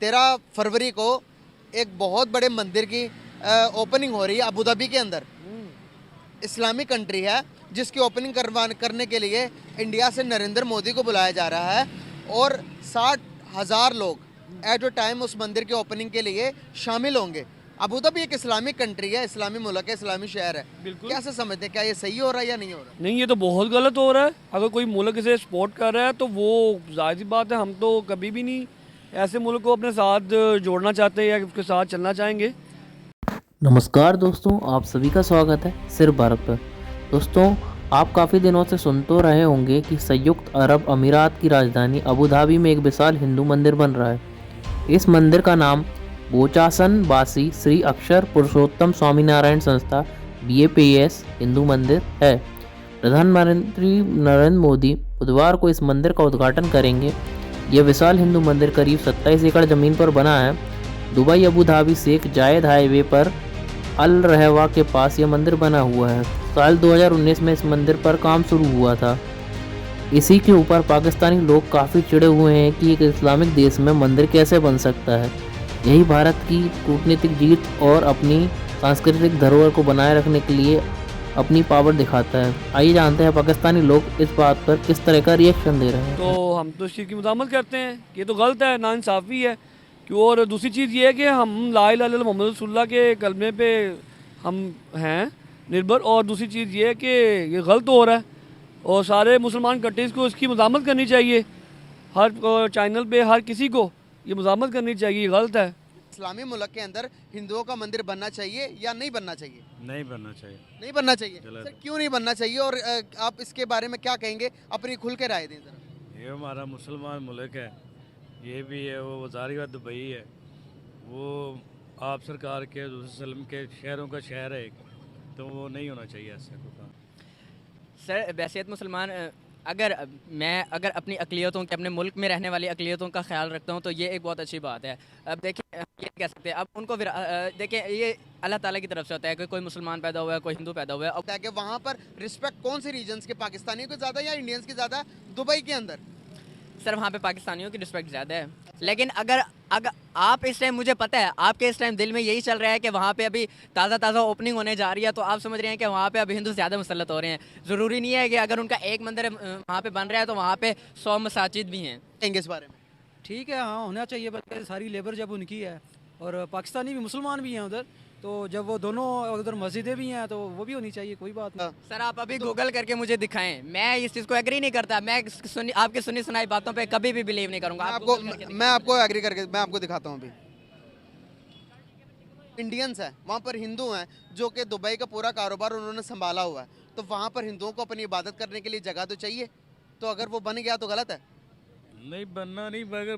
13 फरवरी को एक बहुत बड़े मंदिर की ओपनिंग हो रही है अबू धाबी के अंदर। इस्लामिक कंट्री है जिसकी ओपनिंग करने के लिए इंडिया से नरेंद्र मोदी को बुलाया जा रहा है और 60,000 लोग एट अ टाइम उस मंदिर की ओपनिंग के लिए शामिल होंगे। अबू धाबी एक इस्लामिक कंट्री है, इस्लामी मुल्क है, इस्लामी शहर है। बिल्कुल। कैसे समझते हैं, क्या ये सही हो रहा है या नहीं हो रहा? नहीं, ये तो बहुत गलत हो रहा है। अगर कोई मुल्क इसे सपोर्ट कर रहा है तो वो जाहिर सी बात है, हम तो कभी भी नहीं ऐसे मुल्क को अपने साथ जोड़ना चाहते या उसके साथ चलना चाहेंगे। नमस्कार दोस्तों, आप सभी का स्वागत है सिर्फ भारत पर। दोस्तों, आप काफ़ी दिनों से सुन तो रहे होंगे कि संयुक्त अरब अमीरात की राजधानी अबू धाबी में एक विशाल हिंदू मंदिर बन रहा है। इस मंदिर का नाम बोचासन बासी श्री अक्षर पुरुषोत्तम स्वामीनारायण संस्था BAPS हिंदू मंदिर है। प्रधानमंत्री नरेंद्र मोदी बुधवार को इस मंदिर का उद्घाटन करेंगे। यह विशाल हिंदू मंदिर करीब 27 एकड़ ज़मीन पर बना है। दुबई अबू धाबी शेख जायद हाईवे पर अल रहवा के पास यह मंदिर बना हुआ है। साल 2019 में इस मंदिर पर काम शुरू हुआ था। इसी के ऊपर पाकिस्तानी लोग काफ़ी चिढ़े हुए हैं कि एक इस्लामिक देश में मंदिर कैसे बन सकता है। यही भारत की कूटनीतिक जीत और अपनी सांस्कृतिक धरोहर को बनाए रखने के लिए अपनी पावर दिखाता है। आइए जानते हैं पाकिस्तानी लोग इस बात पर किस तरह का रिएक्शन दे रहे हैं। तो हम तो इस चीज़ की मज़ामत करते हैं कि ये तो गलत है, नाइंसाफ़ी है। क्यों? और दूसरी चीज़ ये है कि हम ला इलाहा इल्लल्लाह मुहम्मद रसूलुल्लाह के कलमे पे हम हैं निर्भर। और दूसरी चीज़ ये है कि ये गलत हो रहा है और सारे मुसलमान कंट्रीज़ को इसकी मज़ामत करनी चाहिए। हर चैनल पे हर किसी को ये मज़ामत करनी चाहिए, ये गलत है। इस्लामी मुल्क के अंदर हिंदुओं का मंदिर बनना चाहिए या नहीं बनना चाहिए? नहीं बनना चाहिए। नहीं बनना चाहिए। गलत सर है। क्यों नहीं बनना चाहिए और आप इसके बारे में क्या कहेंगे, अपनी खुल के राय दें जरा। ये हमारा मुसलमान मुल्क है, ये भी है, वो वजारी का दुबई है, वो आप सरकार के वसल्लम के शहरों का शहर है एक, तो वो नहीं होना चाहिए ऐसा कोई काम। सर बैसियत मुसलमान अगर अपनी अक़लियतों के अपने मुल्क में रहने वाली अक़लियतों का ख्याल रखता हूँ तो ये एक बहुत अच्छी बात है। अब देखिए ये कह सकते हैं, अब उनको देखिए ये अल्लाह ताला की तरफ से होता है कि कोई मुसलमान पैदा हुआ है, कोई हिंदू पैदा हुआ है। होता है कि वहाँ पर रिस्पेक्ट कौन से रीजन्स के, पाकिस्तानियों के ज़्यादा या इंडियंस की ज़्यादा दुबई के अंदर? सर वहाँ पे पाकिस्तानियों की रिस्पेक्ट ज़्यादा है, लेकिन अगर अगर आप इस टाइम, मुझे पता है आपके इस टाइम दिल में यही चल रहा है कि वहाँ पे अभी ताज़ा ओपनिंग होने जा रही है, तो आप समझ रहे हैं कि वहाँ पे अभी हिंदू ज़्यादा मुसल्लत हो रहे हैं। ज़रूरी नहीं है कि अगर उनका एक मंदिर वहाँ पे बन रहा है तो वहाँ पे 100 मसाजिद भी हैं। कहेंगे इस बारे में? ठीक है, हाँ होना चाहिए, बल्कि सारी लेबर जब उनकी है और पाकिस्तानी भी मुसलमान भी हैं उधर, तो जब वो दोनों उधर मस्जिदें भी हैं तो वो भी होनी चाहिए, कोई बात नहीं। सर आप अभी गूगल करके मुझे दिखाएं, मैं इस चीज़ को एग्री नहीं करता। मैं आपकी सुनी सुनाई बातों पे कभी भी बिलीव नहीं करूँगा। मैं आपको एग्री करके मैं आपको दिखाता हूँ। अभी इंडियंस है वहाँ पर, हिंदू हैं जो कि दुबई का पूरा कारोबार उन्होंने संभाला हुआ है, तो वहाँ पर हिंदुओं को अपनी इबादत करने के लिए जगह तो चाहिए। तो अगर वो बन गया तो गलत है? नहीं बनना नहीं, मगर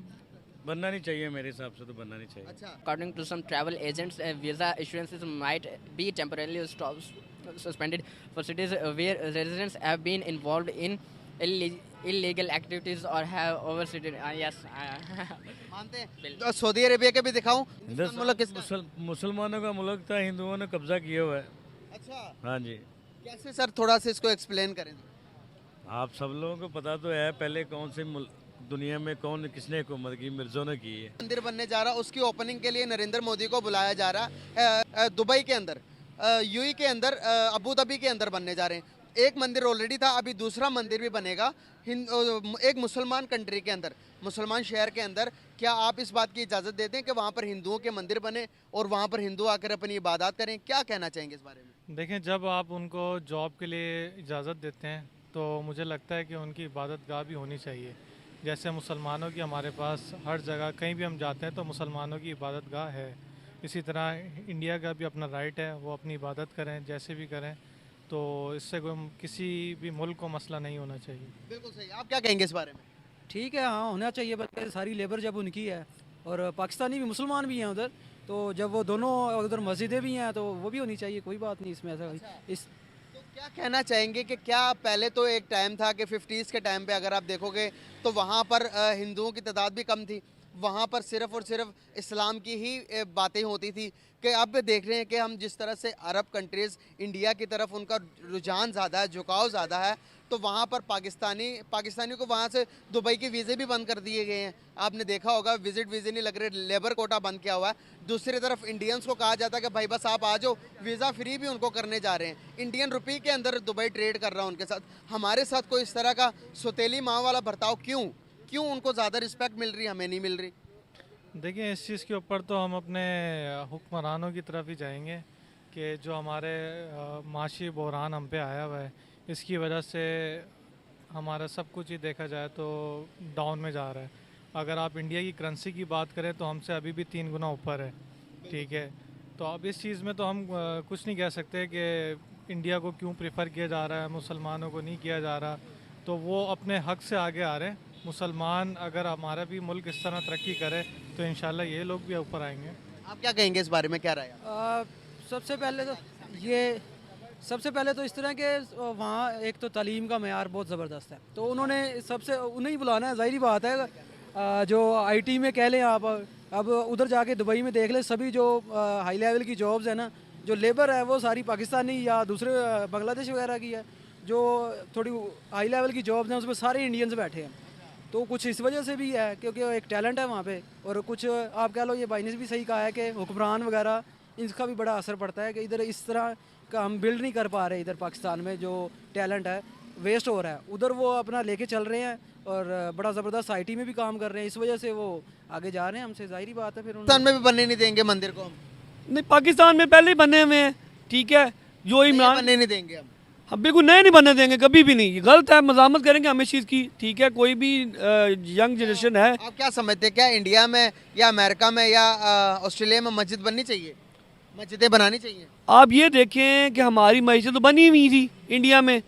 बनना नहीं चाहिए, मेरे हिसाब से तो बनना नहीं चाहिए। अच्छा, According to some travel agents, visa issuances might be temporarily suspended for cities where residents have been involved in illegal activities or have overstayed. Yes. मानते हैं। तो सऊदी अरेबिया के भी दिखाऊं? मुल्क किस मुसलमानों का मुल्क था, हिंदुओं ने कब्जा किया हुआ है। अच्छा, हाँ जी, कैसे सर, थोड़ा सा इसको एक्सप्लेन करें। आप सब लोगों को पता तो है पहले कौन से दुनिया में कौन किसने हुकूमत की, मिर्जों ने की है। मंदिर बनने जा रहा, उसकी ओपनिंग के लिए नरेंद्र मोदी को बुलाया जा रहा। दुबई के अंदर, UAE के अंदर, अबू धाबी के अंदर बनने जा रहे हैं। एक मंदिर ऑलरेडी था, अभी दूसरा मंदिर भी बनेगा एक मुसलमान कंट्री के अंदर, मुसलमान शहर के अंदर। क्या आप इस बात की इजाज़त देते हैं कि वहाँ पर हिंदुओं के मंदिर बने और वहाँ पर हिंदू आकर अपनी इबादत करें? क्या कहना चाहेंगे इस बारे में? देखें, जब आप उनको जॉब के लिए इजाज़त देते हैं तो मुझे लगता है कि उनकी इबादत गाह भी होनी चाहिए। जैसे मुसलमानों की हमारे पास हर जगह कहीं भी हम जाते हैं तो मुसलमानों की इबादत गाह है, इसी तरह इंडिया का भी अपना राइट है, वो अपनी इबादत करें जैसे भी करें, तो इससे कोई किसी भी मुल्क को मसला नहीं होना चाहिए। बिल्कुल सही। आप क्या कहेंगे इस बारे में? ठीक है, हाँ होना चाहिए, बल्कि सारी लेबर जब उनकी है और पाकिस्तानी भी मुसलमान भी हैं उधर, तो जब वो दोनों उधर मस्जिदें भी हैं तो वो भी होनी चाहिए, कोई बात नहीं इसमें। ऐसा इस तो क्या कहना चाहेंगे कि क्या पहले तो एक टाइम था कि 50s के टाइम पे अगर आप देखोगे तो वहाँ पर हिंदुओं की तादाद भी कम थी, वहाँ पर सिर्फ और सिर्फ इस्लाम की ही बातें होती थी, कि अब देख रहे हैं कि हम जिस तरह से अरब कंट्रीज़ इंडिया की तरफ उनका रुझान ज़्यादा है, झुकाव ज़्यादा है, तो वहाँ पर पाकिस्तानियों को वहाँ से दुबई के वीज़े भी बंद कर दिए गए हैं। आपने देखा होगा, विजिट वीज़े नहीं लग रहे, लेबर कोटा बंद किया हुआ है। दूसरी तरफ इंडियंस को कहा जाता है कि भाई बस आप आ जाओ, वीज़ा फ्री भी उनको करने जा रहे हैं। इंडियन रुपये के अंदर दुबई ट्रेड कर रहा है उनके साथ। हमारे साथ कोई इस तरह का सौतेली माँ वाला बर्ताव क्यों उनको ज़्यादा रिस्पेक्ट मिल रही, हमें नहीं मिल रही? देखिए, इस चीज़ के ऊपर तो हम अपने हुक्मरानों की तरफ ही जाएंगे कि जो हमारे माशी बहरान हम पे आया हुआ है, इसकी वजह से हमारा सब कुछ ही देखा जाए तो डाउन में जा रहा है। अगर आप इंडिया की करेंसी की बात करें तो हमसे अभी भी 3 गुना ऊपर है, ठीक है। तो अब इस चीज़ में तो हम कुछ नहीं कह सकते कि इंडिया को क्यों प्रेफर किया जा रहा है, मुसलमानों को नहीं किया जा रहा। तो वो अपने हक से आगे आ रहे हैं। मुसलमान अगर हमारा भी मुल्क इस तरह तरक्की करे तो इंशाल्लाह ये लोग भी ऊपर आएंगे। आप क्या कहेंगे इस बारे में, क्या राय है? सबसे पहले तो इस तरह के वहाँ एक तो तालीम का मेयार बहुत ज़बरदस्त है, तो उन्होंने सबसे उन्हें ही बुलाना है, ज़ाहिर बात है। जो आईटी में कह लें आप, अब उधर जाके दुबई में देख लें, सभी जो हाई लेवल की जॉब्स है ना, जो लेबर है वो सारी पाकिस्तानी या दूसरे बांग्लादेश वगैरह की है। जो थोड़ी हाई लेवल की जॉब्स हैं उसमें सारे इंडियंस बैठे हैं। तो कुछ इस वजह से भी है क्योंकि एक टैलेंट है वहाँ पे, और कुछ आप कह लो, ये भाई ने भी सही कहा है कि हुक्मरान वगैरह इसका भी बड़ा असर पड़ता है कि इधर इस तरह का हम बिल्ड नहीं कर पा रहे। इधर पाकिस्तान में जो टैलेंट है वेस्ट हो रहा है, उधर वो अपना लेके चल रहे हैं और बड़ा ज़बरदस्त आईटी में भी काम कर रहे हैं, इस वजह से वो आगे जा रहे हैं हमसे, ज़ाहिर बात है। फिर पाकिस्तान में भी बनने नहीं देंगे मंदिर को हम? नहीं, पाकिस्तान में पहले ही बने हुए हैं, ठीक है। जो इमरान बनने नहीं देंगे हम बिल्कुल नए नहीं बनने देंगे, कभी भी नहीं। गलत है, मजामत करेंगे हम इस चीज़ की, ठीक है। कोई भी यंग जनरेशन है। आप क्या समझते हैं, क्या इंडिया में या अमेरिका में या ऑस्ट्रेलिया में मस्जिद बननी चाहिए, मस्जिदें बनानी चाहिए? आप ये देखें कि हमारी मस्जिद तो बनी हुई थी इंडिया में,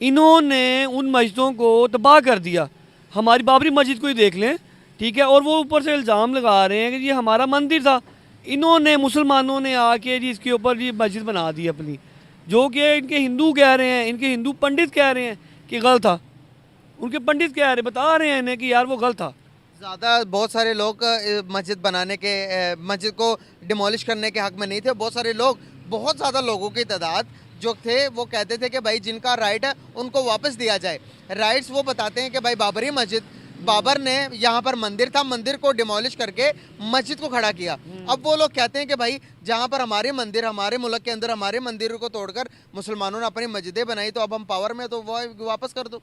इन्होंने उन मस्जिदों को तबाह कर दिया। हमारी बाबरी मस्जिद को ही देख लें, ठीक है। और वो ऊपर से इल्ज़ाम लगा रहे हैं कि ये हमारा मंदिर था। इन्होंने मुसलमानों ने आके जी इसके ऊपर जी मस्जिद बना दी अपनी, जो कि इनके हिंदू कह रहे हैं, इनके हिंदू पंडित कह रहे हैं कि गलत था। उनके पंडित कह रहे, बता रहे हैं इन्हें कि यार वो गलत था। ज़्यादा बहुत सारे लोग मस्जिद बनाने के, मस्जिद को डिमोलिश करने के हक़ में नहीं थे। बहुत सारे लोग, बहुत ज़्यादा लोगों की तादाद जो थे वो कहते थे कि भाई जिनका राइट है उनको वापस दिया जाए। राइट्स वो बताते हैं कि भाई बाबरी मस्जिद, बाबर ने यहाँ पर मंदिर था, मंदिर को डिमोलिश करके मस्जिद को खड़ा किया। अब वो लोग कहते हैं कि भाई जहाँ पर हमारे मंदिर, हमारे मुल्क के अंदर हमारे मंदिरों को तोड़कर मुसलमानों ने अपनी मस्जिदें बनाई, तो अब हम पावर में, तो वो वापस कर दो।